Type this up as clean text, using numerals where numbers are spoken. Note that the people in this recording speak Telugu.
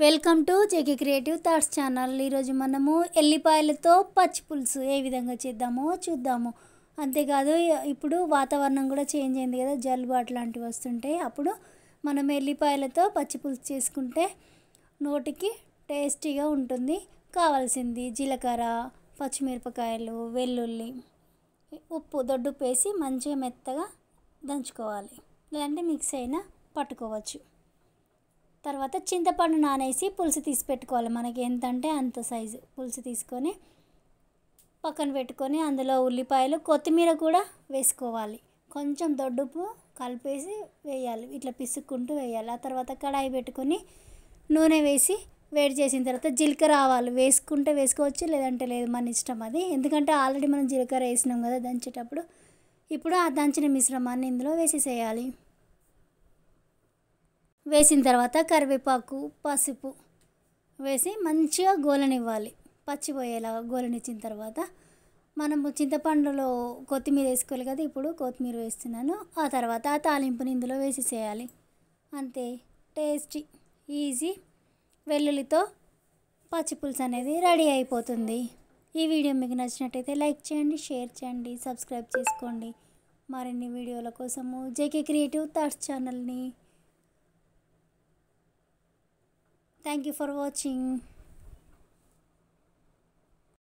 Welcome to JK creative thoughts channel. ఈరోజు మనము ఎల్లిపాయలతో పచ్చి పులుసు ఏ విధంగా చేద్దామో చూద్దాము. అంతేకాదు ఇప్పుడు వాతావరణం కూడా చేంజ్ అయింది కదా, జలుబు అట్లాంటివి వస్తుంటాయి. అప్పుడు మనం ఎల్లిపాయలతో పచ్చి పులుసు చేసుకుంటే నోటికి టేస్టీగా ఉంటుంది. కావాల్సింది జీలకర్ర, పచ్చిమిరపకాయలు, వెల్లుల్లి, ఉప్పు, దొడ్డుప్పు వేసి మంచిగా మెత్తగా దంచుకోవాలి. లేదంటే మిక్స్ అయినా పట్టుకోవచ్చు. తర్వాత చింతపండు నానేసి పులుసు తీసి పెట్టుకోవాలి. మనకి ఎంత అంటే అంత సైజు పులుసు తీసుకొని పక్కన పెట్టుకొని అందులో ఉల్లిపాయలు, కొత్తిమీర కూడా వేసుకోవాలి. కొంచెం దొడ్డుపు కలిపేసి వేయాలి, ఇట్లా పిసుక్కుంటూ వేయాలి. ఆ తర్వాత కడాయి పెట్టుకొని నూనె వేసి వేడి చేసిన తర్వాత జీలకర్ర ఆవాలు వేసుకుంటే వేసుకోవచ్చు, లేదంటే లేదు, మన ఇష్టం అది. ఎందుకంటే ఆల్రెడీ మనం జీలకర్ర వేసినాం కదా దంచేటప్పుడు. ఇప్పుడు ఆ దంచిన మిశ్రమాన్ని ఇందులో వేసేసేయాలి. వేసిన తర్వాత కరివేపాకు, పసుపు వేసి మంచిగా గోలనివ్వాలి. పచ్చిపోయేలాగా గోలనిచ్చిన తర్వాత మనము చింతపండులో కొత్తిమీర వేసుకోవాలి కదా, ఇప్పుడు కొత్తిమీర వేస్తున్నాను. ఆ తర్వాత ఆ తాలింపుని ఇందులో వేసేసేయాలి. అంతే, టేస్టీ, ఈజీ వెల్లుల్లితో పచ్చి పులుసు అనేది రెడీ అయిపోతుంది. ఈ వీడియో మీకు నచ్చినట్టయితే లైక్ చేయండి, షేర్ చేయండి, సబ్స్క్రైబ్ చేసుకోండి. మరిన్ని వీడియోల కోసము జేకే క్రియేటివ్ థాట్స్ ఛానల్ని. Thank you for watching.